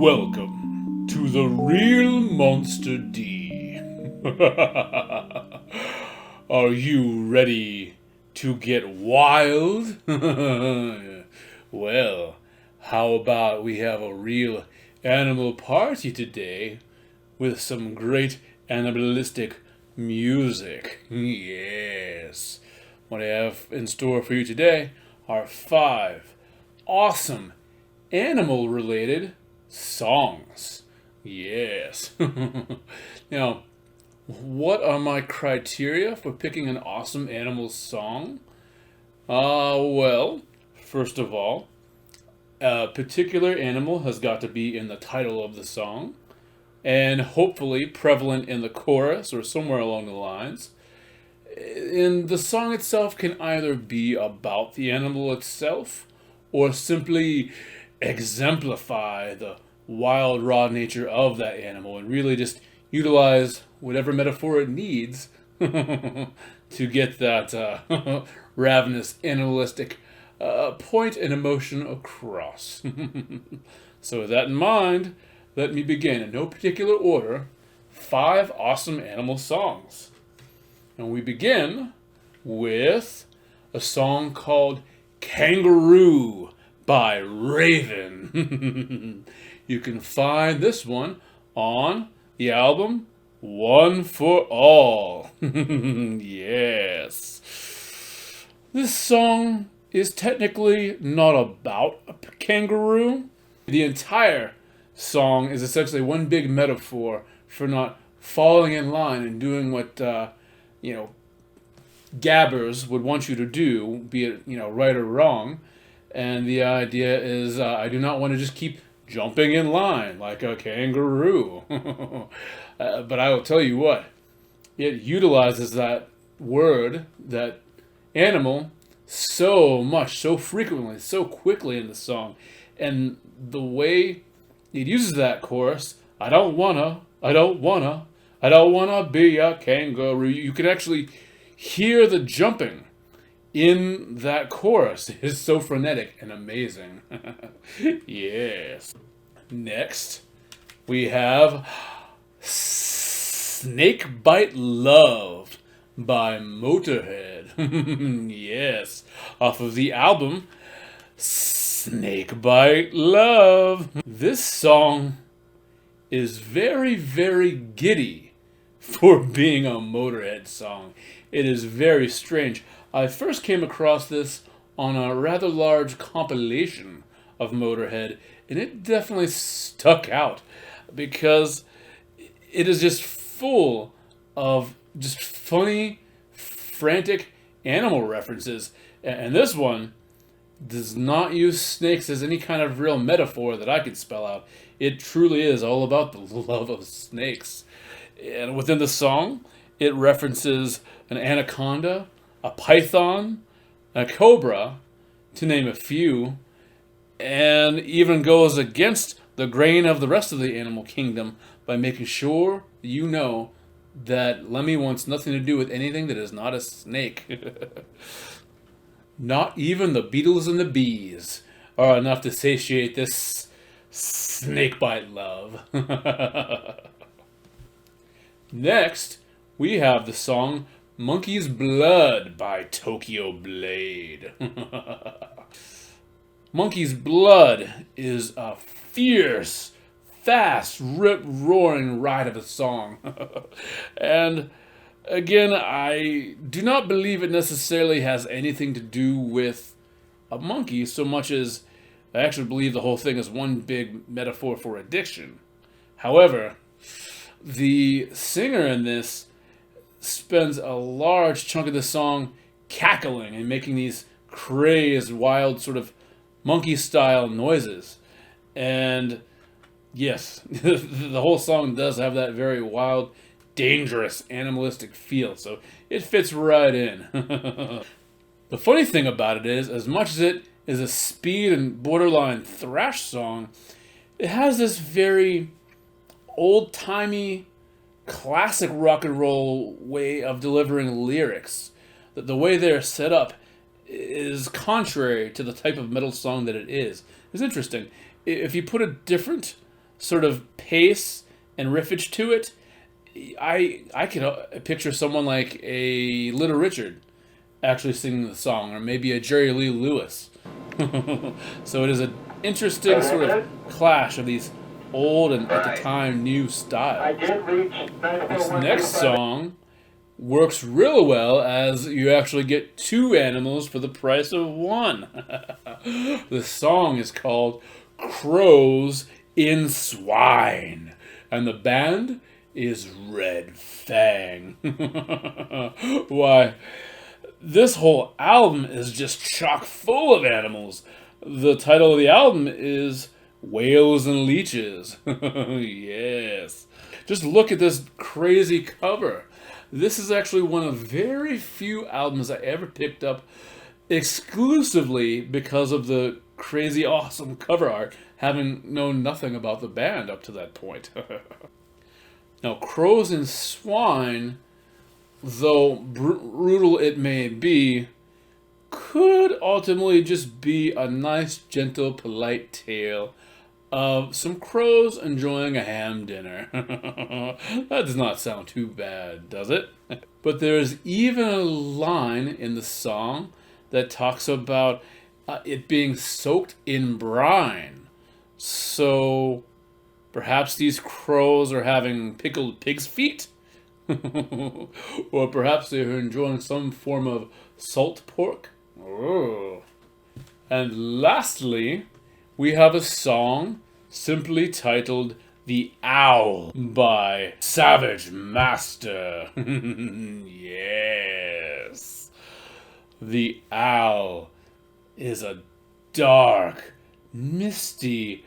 Welcome to the Real Monster D. Are you ready to get wild? Well, how about we have a real animal party today with some great animalistic music? Yes. What I have in store for you today are 5 awesome animal-related songs. Yes. Now, what are my criteria for picking an awesome animal song? Well, first of all, a particular animal has got to be in the title of the song, and hopefully prevalent in the chorus or somewhere along the lines. And the song itself can either be about the animal itself or simply exemplify the wild, raw nature of that animal and really just utilize whatever metaphor it needs to get that ravenous, animalistic point and emotion across. So with that in mind, let me begin in no particular order 5 awesome animal songs. And we begin with a song called Kangaroo by Raven. You can find this one on the album One for All. Yes. This song is technically not about a kangaroo. The entire song is essentially one big metaphor for not falling in line and doing what, gabbers would want you to do, be it, right or wrong. And the idea is I do not want to just keep jumping in line like a kangaroo. But I will tell you what, it utilizes that word, that animal, so much, so frequently, so quickly in the song. And the way it uses that chorus, I don't wanna be a kangaroo. You can actually hear the jumping in that chorus. It is so frenetic and amazing. Yes. Next, we have Snakebite Love by Motorhead. Yes, off of the album Snakebite Love. This song is very, very giddy for being a Motorhead song. It is very strange. I first came across this on a rather large compilation of Motorhead, and it definitely stuck out because it is just full of just funny, frantic animal references. And this one does not use snakes as any kind of real metaphor that I could spell out. It truly is all about the love of snakes. And within the song, it references an anaconda, a python, a cobra, to name a few, and even goes against the grain of the rest of the animal kingdom by making sure you know that Lemmy wants nothing to do with anything that is not a snake. Not even the beetles and the bees are enough to satiate this snakebite love. Next, we have the song Monkey's Blood by Tokyo Blade. Monkey's Blood is a fierce, fast, rip-roaring ride of a song. And again, I do not believe it necessarily has anything to do with a monkey so much as I actually believe the whole thing is one big metaphor for addiction. However, the singer in this spends a large chunk of the song cackling and making these crazed, wild, sort of monkey-style noises. And yes, the whole song does have that very wild, dangerous, animalistic feel, so it fits right in. The funny thing about it is, as much as it is a speed and borderline thrash song, it has this very old-timey, classic rock and roll way of delivering lyrics. The way they're set up is contrary to the type of metal song that it is. It's interesting. If you put a different sort of pace and riffage to it, I can picture someone like a Little Richard actually singing the song, or maybe a Jerry Lee Lewis. So it is an interesting sort of clash of these old and at the time new styles. This next song works real well as you actually get two animals for the price of one. The song is called Crows in Swine, and the band is Red Fang. Why, this whole album is just chock full of animals. The title of the album is Whales and Leeches. Yes. Just look at this crazy cover. This is actually one of very few albums I ever picked up exclusively because of the crazy awesome cover art, having known nothing about the band up to that point. Now, Crows and Swine, though brutal it may be, could ultimately just be a nice, gentle, polite tale of some crows enjoying a ham dinner. That does not sound too bad, does it? But there's even a line in the song that talks about it being soaked in brine. So perhaps these crows are having pickled pig's feet? Or perhaps they're enjoying some form of salt pork? Oh. And lastly, we have a song simply titled The Owl by Savage Master. Yes. The Owl is a dark, misty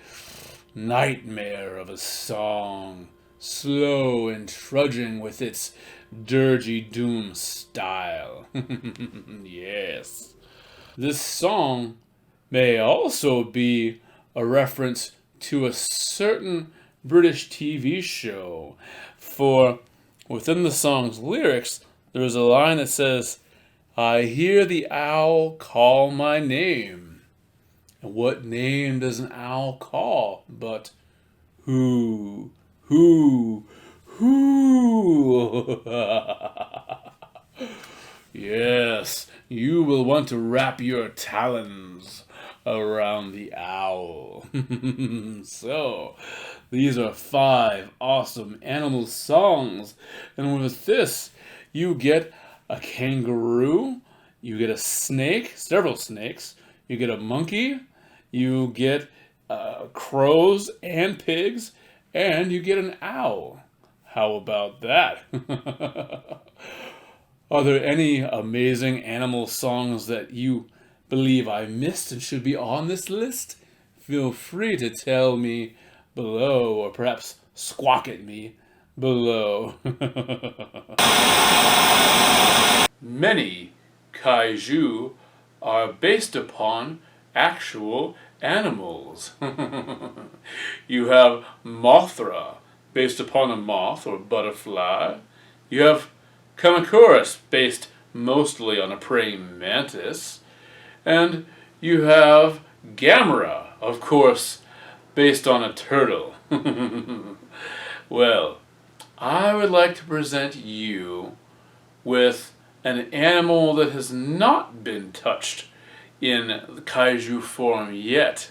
nightmare of a song, slow and trudging with its dirgy doom style. Yes. This song may also be a reference to a certain British TV show, for within the song's lyrics, there's a line that says, "I hear the owl call my name." And what name does an owl call but who? Yes, you will want to wrap your talons around the owl. So, these are 5 awesome animal songs. And with this, you get a kangaroo, you get a snake, several snakes, you get a monkey, you get crows and pigs, and you get an owl. How about that? Are there any amazing animal songs that you believe I missed and should be on this list? Feel free to tell me below, or perhaps squawk at me below. Many kaiju are based upon actual animals. You have Mothra, based upon a moth or butterfly. You have Kamacuras, based mostly on a praying mantis. And you have Gamera, of course, based on a turtle. Well, I would like to present you with an animal that has not been touched in the kaiju form yet.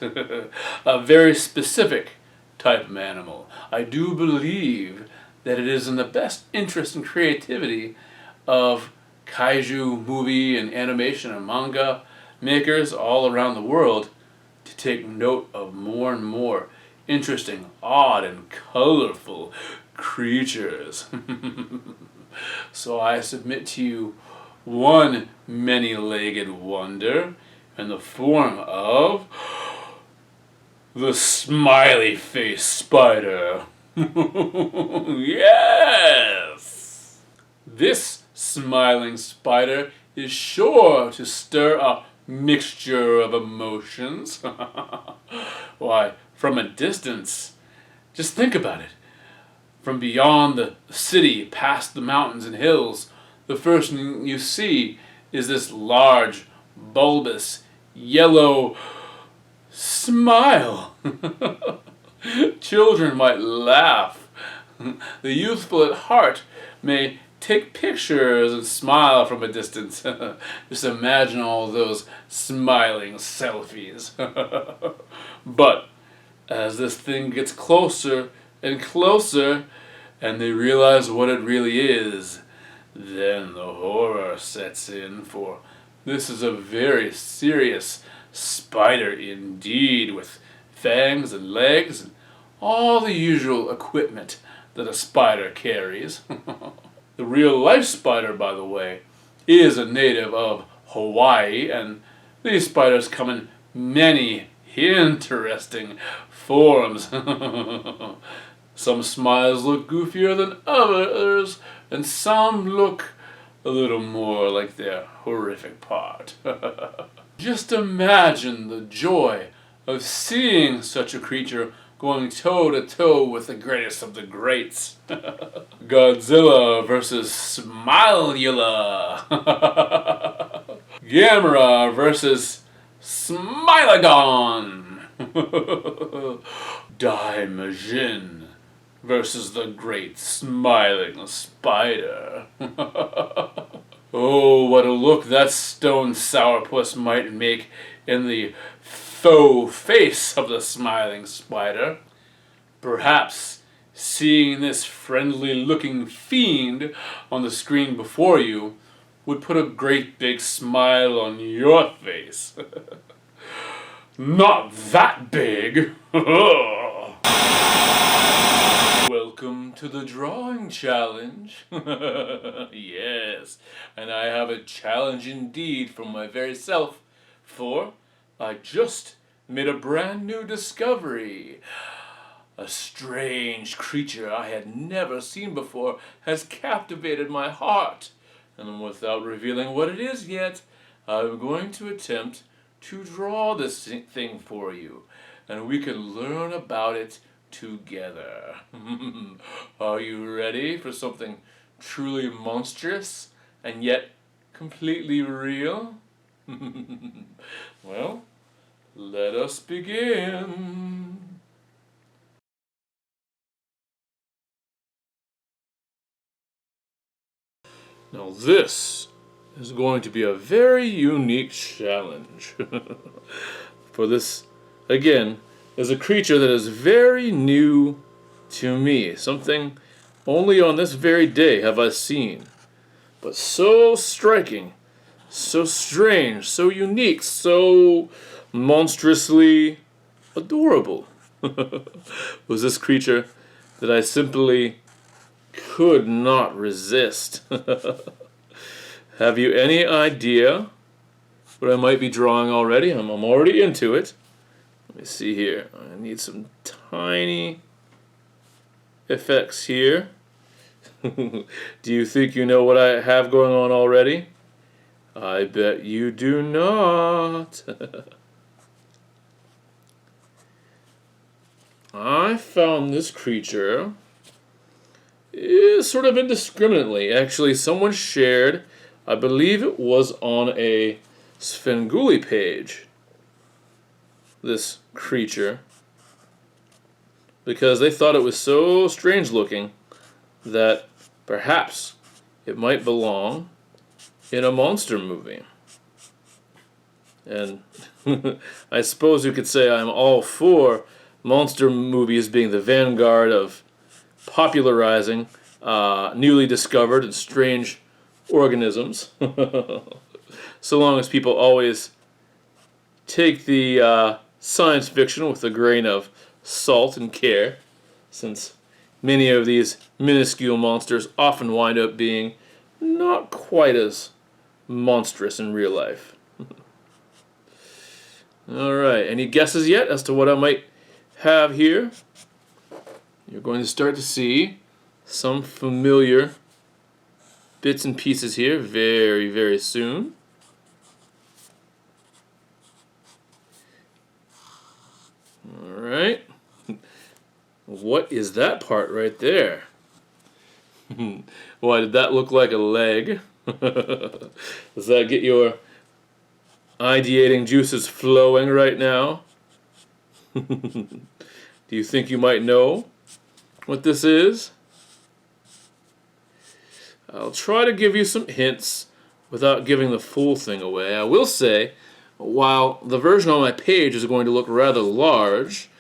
A very specific type of animal. I do believe that it is in the best interest and creativity of kaiju movie and animation and manga makers all around the world to take note of more and more interesting, odd, and colorful creatures. So I submit to you one many-legged wonder in the form of the smiley face spider. Yes! This smiling spider is sure to stir a mixture of emotions. Why, from a distance, just think about it. From beyond the city, past the mountains and hills, the first thing you see is this large, bulbous, yellow smile. Children might laugh. The youthful at heart may take pictures and smile from a distance. Just imagine all those smiling selfies. But as this thing gets closer and closer, and they realize what it really is, then the horror sets in, for this is a very serious spider indeed, with fangs and legs and all the usual equipment that a spider carries. The real-life spider, by the way, is a native of Hawaii, and these spiders come in many interesting forms. Some smiles look goofier than others, and some look a little more like their horrific part. Just imagine the joy of seeing such a creature going toe-to-toe with the greatest of the greats. Godzilla versus Smilula. Gamera versus Smilodon. Daimajin versus the great smiling spider. Oh, what a look that stone sourpuss might make in the faux face of the smiling spider. Perhaps seeing this friendly-looking fiend on the screen before you would put a great big smile on your face. Not that big! Welcome to the drawing challenge. Yes, and I have a challenge indeed from my very self, for I just made a brand new discovery. A strange creature I had never seen before has captivated my heart, and without revealing what it is yet, I'm going to attempt to draw this thing for you, and we can learn about it together. Are you ready for something truly monstrous and yet completely real? Well, let us begin. Now this is going to be a very unique challenge. For this, again, is a creature that is very new to me. Something only on this very day have I seen. But so striking, so strange, so unique, so monstrously adorable. Was this creature that I simply could not resist. Have you any idea what I might be drawing already? I'm already into it. Let me see here. I need some tiny effects here. Do you think you know what I have going on already? I bet you do not. I found this creature sort of indiscriminately. Actually, someone shared, I believe it was on a Svengoolie page, this creature, because they thought it was so strange looking that perhaps it might belong in a monster movie. And I suppose you could say I'm all for monster movies being the vanguard of popularizing newly discovered and strange organisms. So long as people always take the science fiction with a grain of salt and care, since many of these minuscule monsters often wind up being not quite as monstrous in real life. Alright, any guesses yet as to what I might have here? You're going to start to see some familiar bits and pieces here very, very soon. Alright. What is that part right there? Why, did that look like a leg? Does that get your ideating juices flowing right now? Do Do you think you might know what this is? I'll try to give you some hints without giving the full thing away. I will say, while the version on my page is going to look rather large,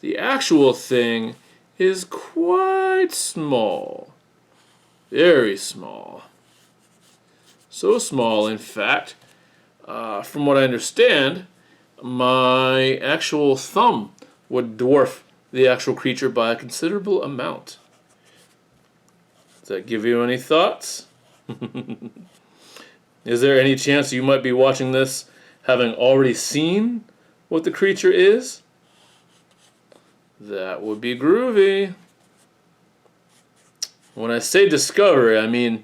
the actual thing is quite small. Very small. So small, in fact, from what I understand, my actual thumb would dwarf the actual creature by a considerable amount. Does that give you any thoughts? Is there any chance you might be watching this having already seen what the creature is? That would be groovy. When I say discovery, I mean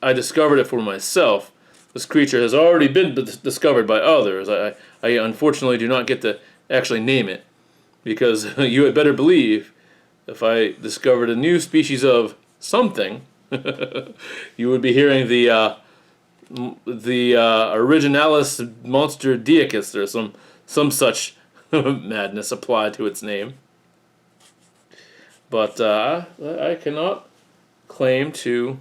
I discovered it for myself. This creature has already been discovered by others. I unfortunately do not get to actually name it, because you had better believe if I discovered a new species of something, you would be hearing the originalis monster deicus or some such madness applied to its name. But I cannot claim to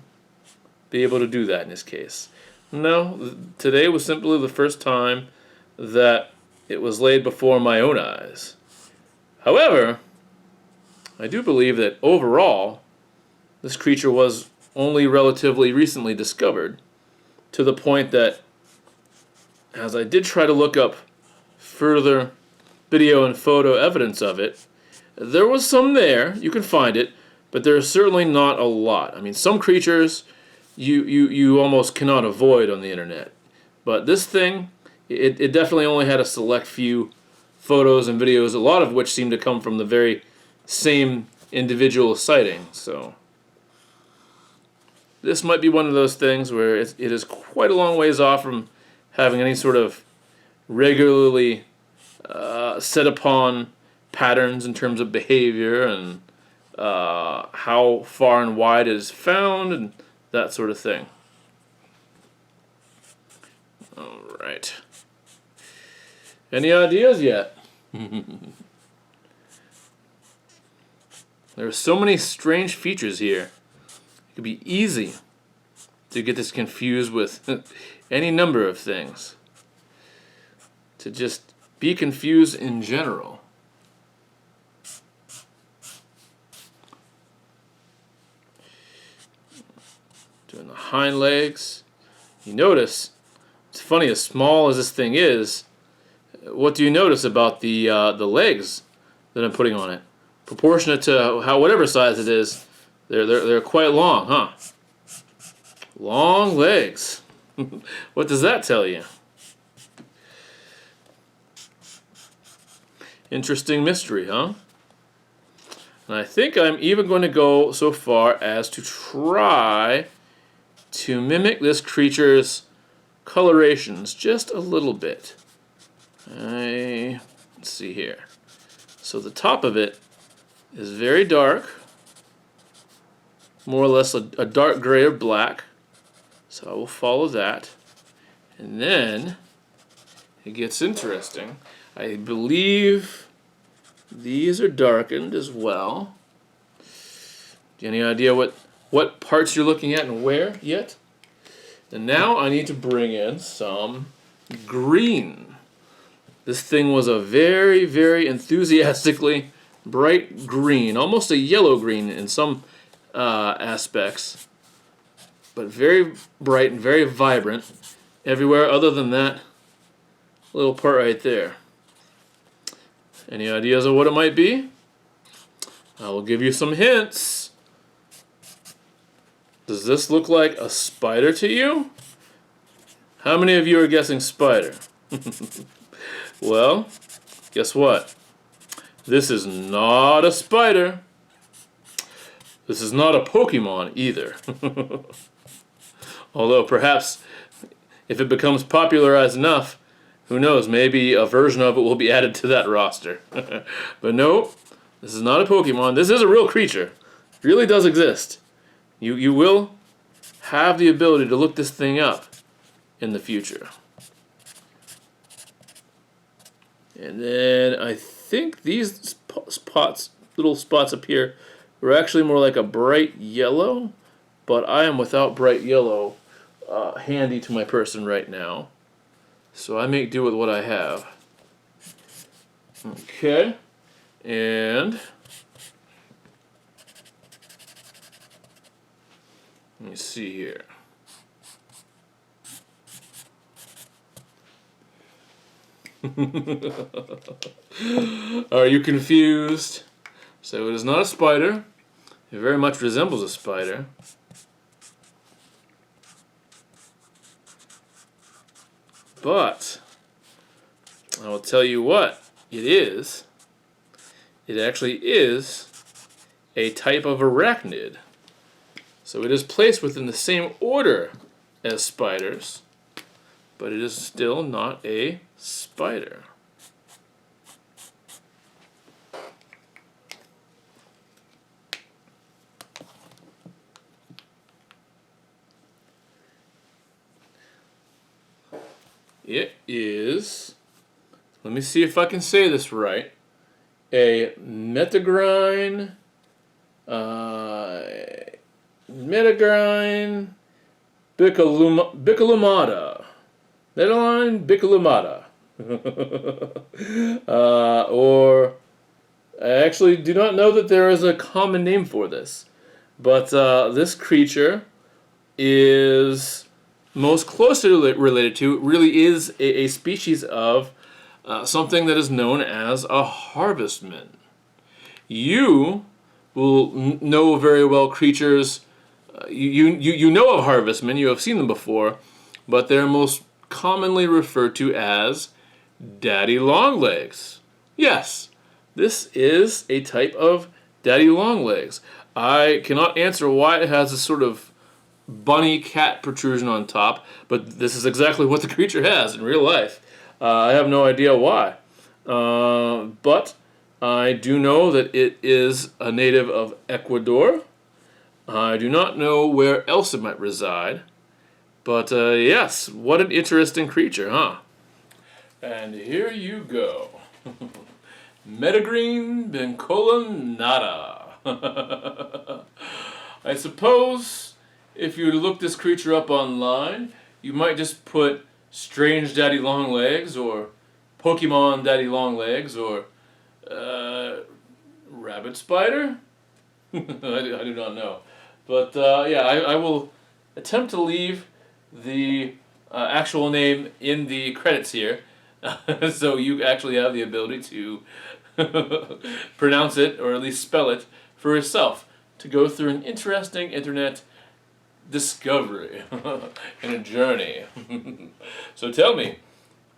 be able to do that in this case. No, today was simply the first time that it was laid before my own eyes. However, I do believe that overall, this creature was only relatively recently discovered, to the point that, as I did try to look up further video and photo evidence of it, there was some there, you can find it, but there's certainly not a lot. I mean, some creatures you almost cannot avoid on the internet. But this thing, it definitely only had a select few photos and videos, a lot of which seem to come from the very same individual sighting. So this might be one of those things where it is quite a long ways off from having any sort of regularly set upon patterns in terms of behavior and how far and wide it is found and that sort of thing. All right. Any ideas yet? There are so many strange features here. It could be easy to get this confused with any number of things. To just be confused in general. Doing the hind legs. You notice, it's funny, as small as this thing is, what do you notice about the legs that I'm putting on it? Proportionate to whatever size it is, they're quite long, huh? Long legs. What does that tell you? Interesting mystery, huh? And I think I'm even going to go so far as to try to mimic this creature's colorations just a little bit. Let's see here. So the top of it is very dark, more or less a dark gray or black. So I will follow that. And then it gets interesting. I believe these are darkened as well. Do you have any idea what parts you're looking at and where yet? And now I need to bring in some green. This thing was a very, very enthusiastically bright green, almost a yellow green in some aspects, but very bright and very vibrant everywhere other than that little part right there. Any ideas of what it might be? I will give you some hints. Does this look like a spider to you? How many of you are guessing spider? Well, guess what? This is not a spider. This is not a Pokemon either. Although perhaps if it becomes popularized enough, who knows, maybe a version of it will be added to that roster. But no, this is not a Pokemon. This is a real creature. It really does exist. You will have the ability to look this thing up in the future. And then I think these little spots up here are actually more like a bright yellow, but I am without bright yellow handy to my person right now. So I make do with what I have. Okay, and let me see here. Are you confused? So it is not a spider. It very much resembles a spider. But I will tell you what it is. It actually is a type of arachnid. So it is placed within the same order as spiders, but it is still not a spider. It is, let me see if I can say this right, a metagrine bicolumata. Metaline bicolumata. Or, I actually do not know that there is a common name for this. But this creature is most closely related to, really is a species of something that is known as a harvestman. You will know very well creatures. You know of harvestmen. You have seen them before, but they're most commonly referred to as daddy longlegs. Yes, this is a type of daddy longlegs. I cannot answer why it has this sort of bunny cat protrusion on top, but this is exactly what the creature has in real life. I have no idea why. But I do know that it is a native of Ecuador. I do not know where else it might reside. But yes, what an interesting creature, huh? And here you go. Metagreen vinculum I suppose if you look this creature up online, you might just put strange daddy longlegs or Pokemon daddy longlegs or rabbit spider? I do not know. But yeah, I will attempt to leave the actual name in the credits here so you actually have the ability to pronounce it or at least spell it for yourself to go through an interesting internet discovery and a journey. So tell me,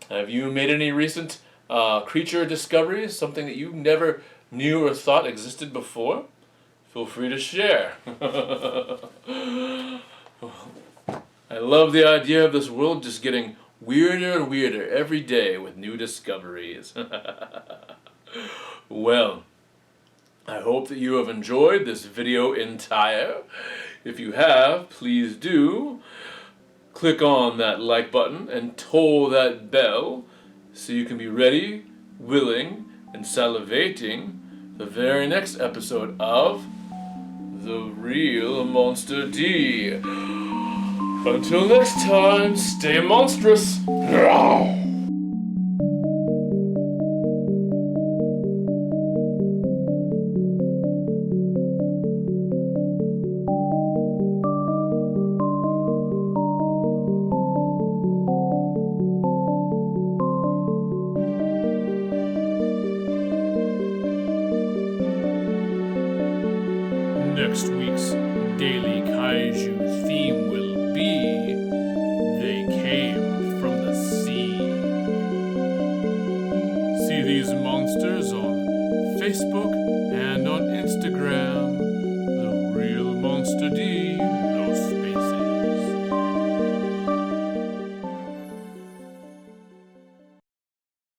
have you made any recent creature discoveries, something that you never knew or thought existed before? Feel free to share. I love the idea of this world just getting weirder and weirder every day with new discoveries. Well, I hope that you have enjoyed this video entire. If you have, please do click on that like button and toll that bell so you can be ready, willing, and salivating the very next episode of The Real Monster D. Until next time, stay monstrous.